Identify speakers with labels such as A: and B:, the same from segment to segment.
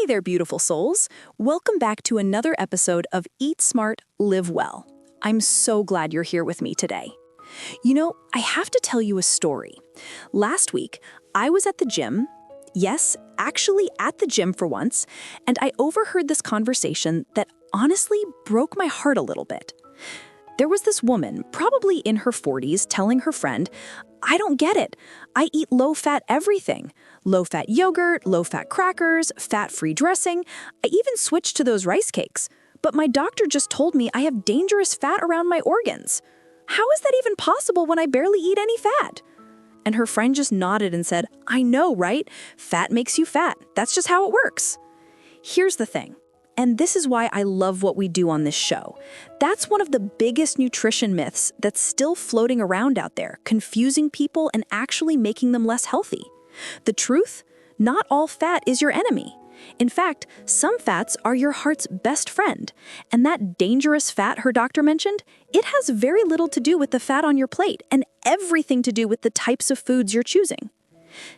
A: Hey there, beautiful souls. Welcome back to another episode of Eat Smart, Live Well. I'm so glad you're here with me today. I have to tell you a story. Last week, I was at the gym. Yes, actually at the gym for once, and I overheard this conversation that honestly broke my heart a little bit. There was this woman, probably in her 40s, telling her friend, "I don't get it. I eat low-fat everything. Low-fat yogurt, low-fat crackers, fat-free dressing. I even switched to those rice cakes. But my doctor just told me I have dangerous fat around my organs. How is that even possible when I barely eat any fat?" And her friend just nodded and said, "I know, right? Fat makes you fat. That's just how it works." Here's the thing. And this is why I love what we do on this show. That's one of the biggest nutrition myths that's still floating around out there, confusing people and actually making them less healthy. The truth? Not all fat is your enemy. In fact, some fats are your heart's best friend. And that dangerous fat her doctor mentioned, it has very little to do with the fat on your plate and everything to do with the types of foods you're choosing.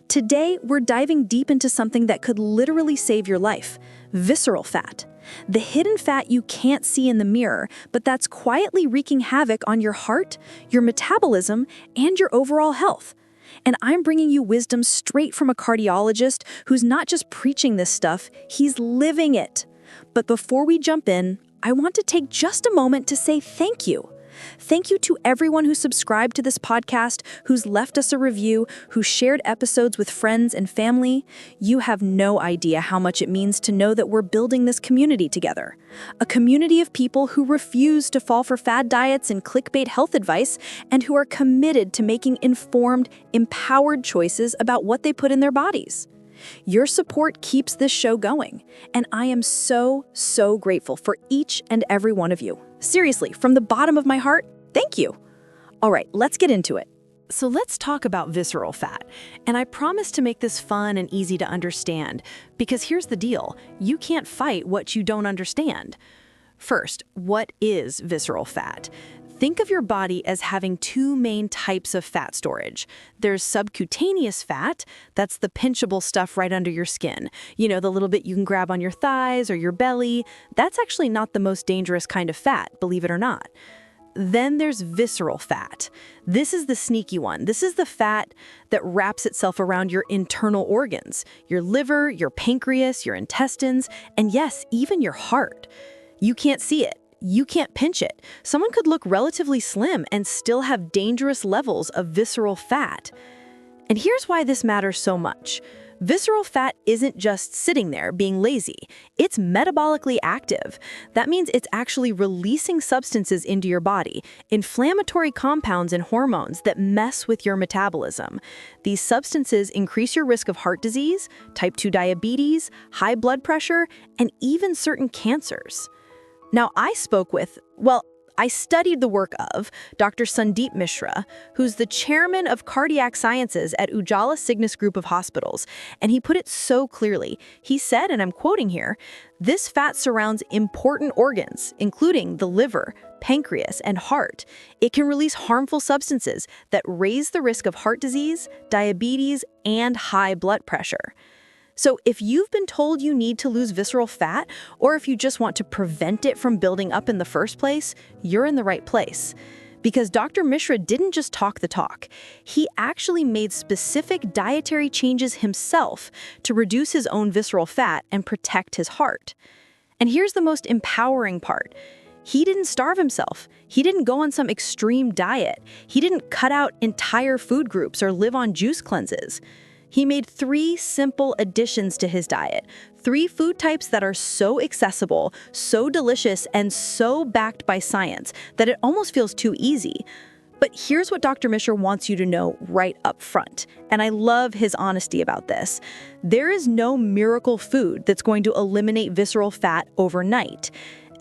A: Today, we're diving deep into something that could literally save your life: visceral fat. The hidden fat you can't see in the mirror, but that's quietly wreaking havoc on your heart, your metabolism, and your overall health. And I'm bringing you wisdom straight from a cardiologist who's not just preaching this stuff, he's living it. But before we jump in, I want to take just a moment to say thank you. Thank you to everyone who subscribed to this podcast, who's left us a review, who shared episodes with friends and family. You have no idea how much it means to know that we're building this community together. A community of people who refuse to fall for fad diets and clickbait health advice, and who are committed to making informed, empowered choices about what they put in their bodies. Your support keeps this show going, and I am so grateful for each and every one of you. Seriously, from the bottom of my heart, thank you. All right, let's get into it. So let's talk about visceral fat, and I promise to make this fun and easy to understand, because here's the deal: you can't fight what you don't understand. First, what is visceral fat? Think of your body as having two main types of fat storage. There's subcutaneous fat, that's the pinchable stuff right under your skin. The little bit you can grab on your thighs or your belly. That's actually not the most dangerous kind of fat, believe it or not. Then there's visceral fat. This is the sneaky one. This is the fat that wraps itself around your internal organs, your liver, your pancreas, your intestines, and yes, even your heart. You can't see it. You can't pinch it. Someone could look relatively slim and still have dangerous levels of visceral fat. And here's why this matters so much. Visceral fat isn't just sitting there being lazy. It's metabolically active. That means it's actually releasing substances into your body, inflammatory compounds and hormones that mess with your metabolism. These substances increase your risk of heart disease, type 2 diabetes, high blood pressure, and even certain cancers. Now, I studied the work of Dr. Sandeep Mishra, who's the chairman of cardiac sciences at Ujala Cygnus Group of Hospitals, and he put it so clearly. He said, and I'm quoting here, "This fat surrounds important organs, including the liver, pancreas, and heart. It can release harmful substances that raise the risk of heart disease, diabetes, and high blood pressure." So if you've been told you need to lose visceral fat, or if you just want to prevent it from building up in the first place, you're in the right place. Because Dr. Mishra didn't just talk the talk. He actually made specific dietary changes himself to reduce his own visceral fat and protect his heart. And here's the most empowering part. He didn't starve himself. He didn't go on some extreme diet. He didn't cut out entire food groups or live on juice cleanses. He made 3 simple additions to his diet, 3 food types that are so accessible, so delicious, and so backed by science that it almost feels too easy. But here's what Dr. Mishra wants you to know right up front, and I love his honesty about this. There is no miracle food that's going to eliminate visceral fat overnight.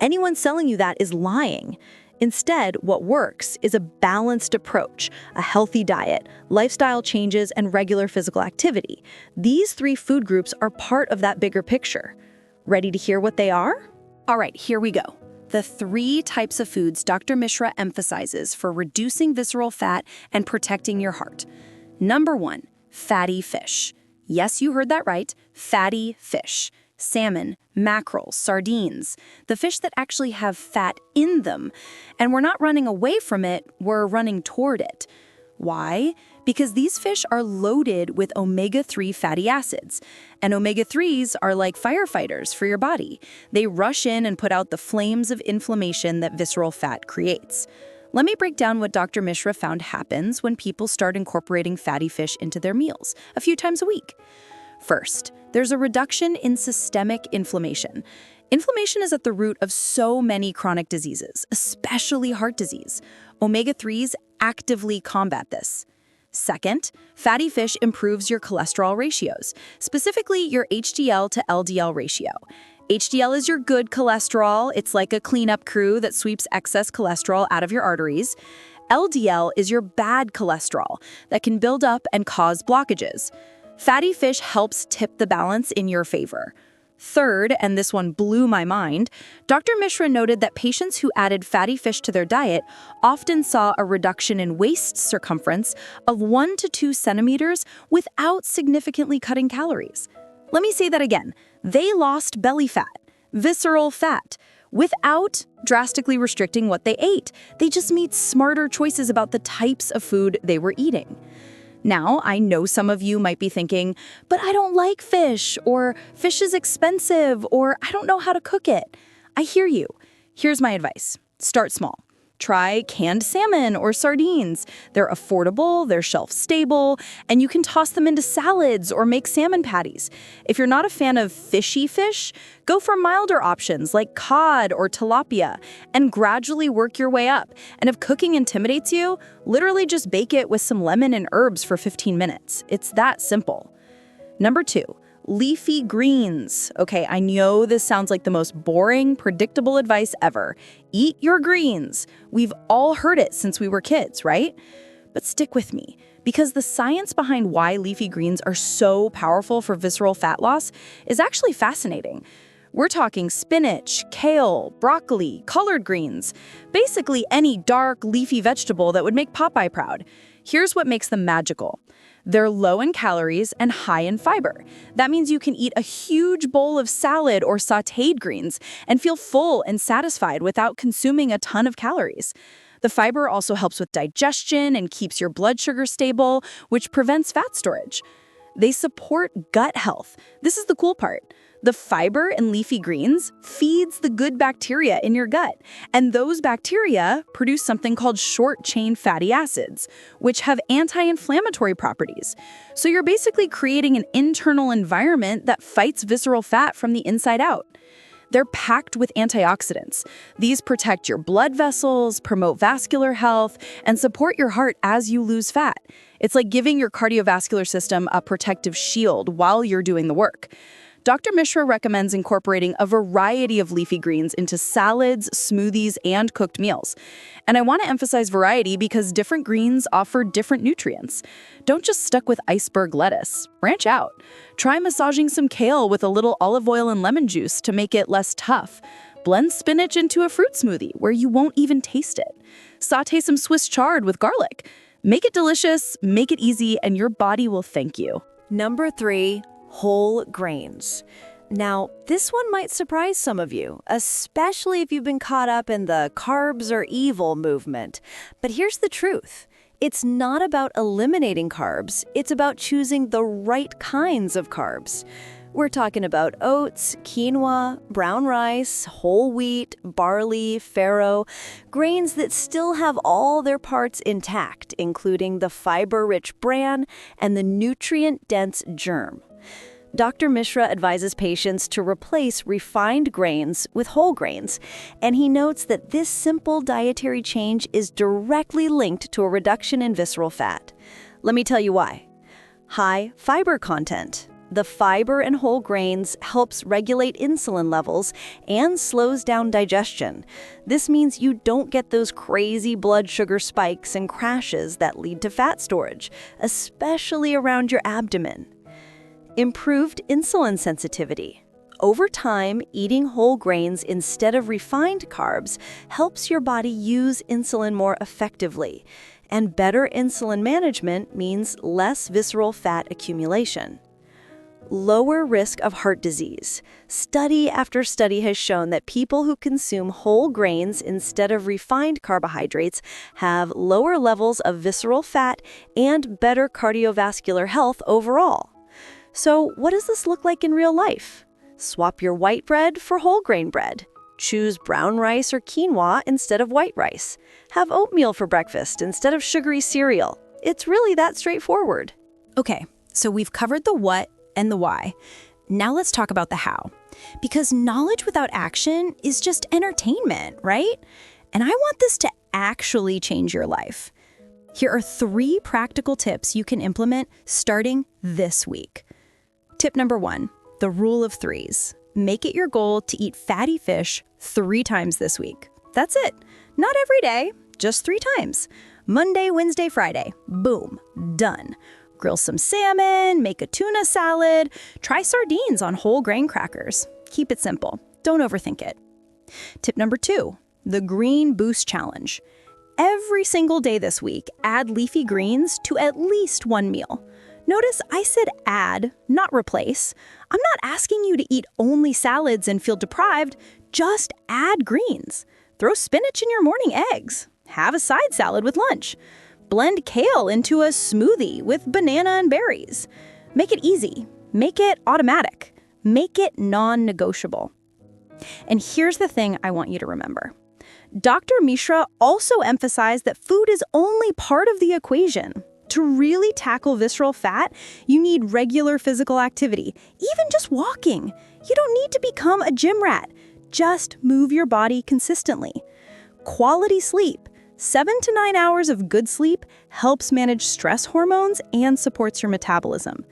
A: Anyone selling you that is lying. Instead, what works is a balanced approach, a healthy diet, lifestyle changes, and regular physical activity. These 3 food groups are part of that bigger picture. Ready to hear what they are? All right, here we go. The 3 types of foods Dr. Mishra emphasizes for reducing visceral fat and protecting your heart. Number 1, fatty fish. Yes, you heard that right, fatty fish. salmon, mackerel, sardines, the fish that actually have fat in them. And we're not running away from it, we're running toward it. Why? Because these fish are loaded with omega-3 fatty acids. And omega-3s are like firefighters for your body. They rush in and put out the flames of inflammation that visceral fat creates. Let me break down what Dr. Mishra found happens when people start incorporating fatty fish into their meals a few times a week. First, there's a reduction in systemic inflammation. Inflammation is at the root of so many chronic diseases, especially heart disease. Omega-3s actively combat this. Second, fatty fish improves your cholesterol ratios, specifically your HDL to LDL ratio. HDL is your good cholesterol. It's like a cleanup crew that sweeps excess cholesterol out of your arteries. LDL is your bad cholesterol that can build up and cause blockages. Fatty fish helps tip the balance in your favor. Third, and this one blew my mind, Dr. Mishra noted that patients who added fatty fish to their diet often saw a reduction in waist circumference of 1 to 2 centimeters without significantly cutting calories. Let me say that again. They lost belly fat, visceral fat, without drastically restricting what they ate. They just made smarter choices about the types of food they were eating. Now, I know some of you might be thinking, but I don't like fish, or fish is expensive, or I don't know how to cook it. I hear you. Here's my advice. Start small. Try canned salmon or sardines. They're affordable, they're shelf-stable, and you can toss them into salads or make salmon patties. If you're not a fan of fishy fish, go for milder options like cod or tilapia, and gradually work your way up. And if cooking intimidates you, literally just bake it with some lemon and herbs for 15 minutes. It's that simple. Number 2. Leafy greens. Okay, I know this sounds like the most boring, predictable advice ever. Eat your greens. We've all heard it since we were kids, right? But stick with me, because the science behind why leafy greens are so powerful for visceral fat loss is actually fascinating. We're talking spinach, kale, broccoli, collard greens, basically any dark, leafy vegetable that would make Popeye proud. Here's what makes them magical. They're low in calories and high in fiber. That means you can eat a huge bowl of salad or sautéed greens and feel full and satisfied without consuming a ton of calories. The fiber also helps with digestion and keeps your blood sugar stable, which prevents fat storage. They support gut health. This is the cool part. The fiber in leafy greens feeds the good bacteria in your gut, and those bacteria produce something called short-chain fatty acids, which have anti-inflammatory properties. So you're basically creating an internal environment that fights visceral fat from the inside out. They're packed with antioxidants. These protect your blood vessels, promote vascular health, and support your heart as you lose fat. It's like giving your cardiovascular system a protective shield while you're doing the work. Dr. Mishra recommends incorporating a variety of leafy greens into salads, smoothies, and cooked meals. And I want to emphasize variety because different greens offer different nutrients. Don't just stick with iceberg lettuce. Branch out. Try massaging some kale with a little olive oil and lemon juice to make it less tough. Blend spinach into a fruit smoothie where you won't even taste it. Sauté some Swiss chard with garlic. Make it delicious, make it easy, and your body will thank you.
B: Number 3. Whole grains. Now, this one might surprise some of you, especially if you've been caught up in the carbs are evil movement. But here's the truth. It's not about eliminating carbs, it's about choosing the right kinds of carbs. We're talking about oats, quinoa, brown rice, whole wheat, barley, farro, grains that still have all their parts intact, including the fiber-rich bran and the nutrient-dense germ. Dr. Mishra advises patients to replace refined grains with whole grains, and he notes that this simple dietary change is directly linked to a reduction in visceral fat. Let me tell you why. High fiber content. The fiber in whole grains helps regulate insulin levels and slows down digestion. This means you don't get those crazy blood sugar spikes and crashes that lead to fat storage, especially around your abdomen. Improved insulin sensitivity. Over time, eating whole grains instead of refined carbs helps your body use insulin more effectively. And better insulin management means less visceral fat accumulation. Lower risk of heart disease. Study after study has shown that people who consume whole grains instead of refined carbohydrates have lower levels of visceral fat and better cardiovascular health overall. So, what does this look like in real life? Swap your white bread for whole grain bread. Choose brown rice or quinoa instead of white rice. Have oatmeal for breakfast instead of sugary cereal. It's really that straightforward.
A: Okay, so we've covered the what and the why. Now let's talk about the how. Because knowledge without action is just entertainment, right? And I want this to actually change your life. Here are 3 practical tips you can implement starting this week. Tip number 1, the rule of 3s. Make it your goal to eat fatty fish 3 times this week. That's it. Not every day, just 3 times. Monday, Wednesday, Friday. Boom, done. Grill some salmon, make a tuna salad, try sardines on whole grain crackers. Keep it simple. Don't overthink it. Tip number 2, the Green Boost Challenge. Every single day this week, add leafy greens to at least 1 meal. Notice I said add, not replace. I'm not asking you to eat only salads and feel deprived. Just add greens. Throw spinach in your morning eggs. Have a side salad with lunch. Blend kale into a smoothie with banana and berries. Make it easy. Make it automatic. Make it non-negotiable. And here's the thing I want you to remember. Dr. Mishra also emphasized that food is only part of the equation. To really tackle visceral fat, you need regular physical activity, even just walking. You don't need to become a gym rat. Just move your body consistently. Quality sleep. 7 to 9 hours of good sleep helps manage stress hormones and supports your metabolism.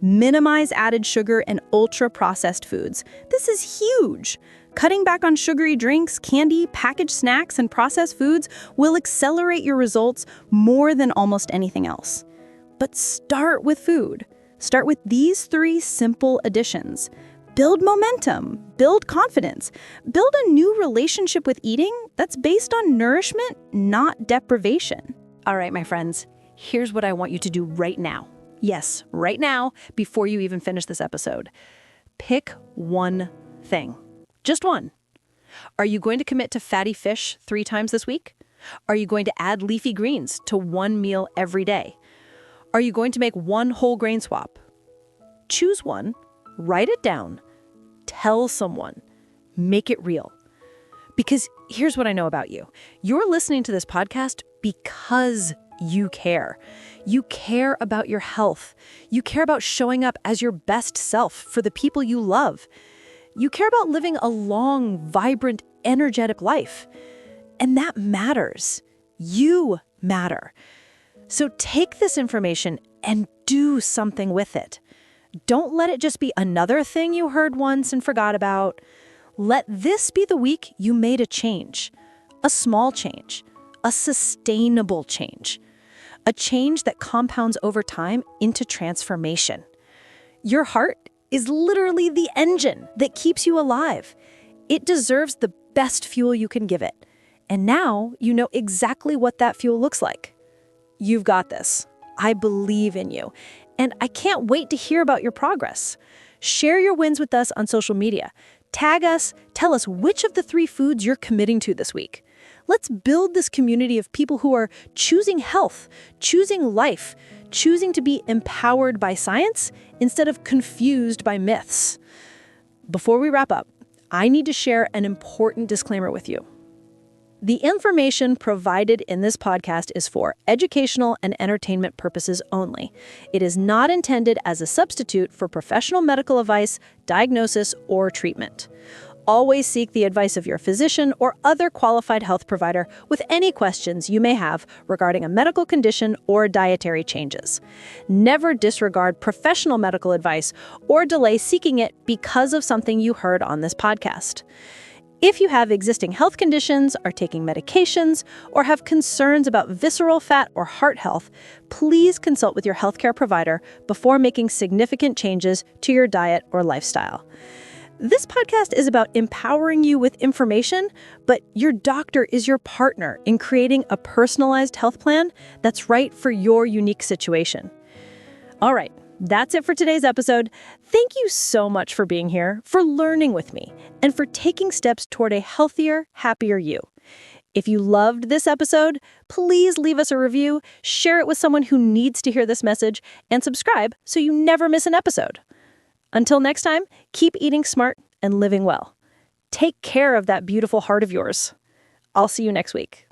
A: Minimize added sugar and ultra-processed foods. This is huge. Cutting back on sugary drinks, candy, packaged snacks, and processed foods will accelerate your results more than almost anything else. But start with food. Start with these 3 simple additions. Build momentum, build confidence, build a new relationship with eating that's based on nourishment, not deprivation. All right, my friends, here's what I want you to do right now. Yes, right now, before you even finish this episode. Pick one thing. Just one. Are you going to commit to fatty fish 3 times this week? Are you going to add leafy greens to 1 meal every day? Are you going to make 1 whole grain swap? Choose one, write it down, tell someone, make it real. Because here's what I know about you. You're listening to this podcast because you care. You care about your health. You care about showing up as your best self for the people you love. You care about living a long, vibrant, energetic life. And that matters. You matter. So take this information and do something with it. Don't let it just be another thing you heard once and forgot about. Let this be the week you made a change. A small change. A sustainable change. A change that compounds over time into transformation. Your heart is literally the engine that keeps you alive. It deserves the best fuel you can give it. And now you know exactly what that fuel looks like. You've got this. I believe in you. And I can't wait to hear about your progress. Share your wins with us on social media. Tag us, tell us which of the 3 foods you're committing to this week. Let's build this community of people who are choosing health, choosing life, choosing to be empowered by science instead of confused by myths. Before we wrap up, I need to share an important disclaimer with you. The information provided in this podcast is for educational and entertainment purposes only. It is not intended as a substitute for professional medical advice, diagnosis, or treatment. Always seek the advice of your physician or other qualified health provider with any questions you may have regarding a medical condition or dietary changes. Never disregard professional medical advice or delay seeking it because of something you heard on this podcast. If you have existing health conditions, are taking medications, or have concerns about visceral fat or heart health, please consult with your healthcare provider before making significant changes to your diet or lifestyle. This podcast is about empowering you with information, but your doctor is your partner in creating a personalized health plan that's right for your unique situation. All right, That's it for today's episode. Thank you so much for being here, for learning with me, and for taking steps toward a healthier, happier you. If you loved this episode, please leave us a review, share it with someone who needs to hear this message, and subscribe so you never miss an episode. Until next time, keep eating smart and living well. Take care of that beautiful heart of yours. I'll see you next week.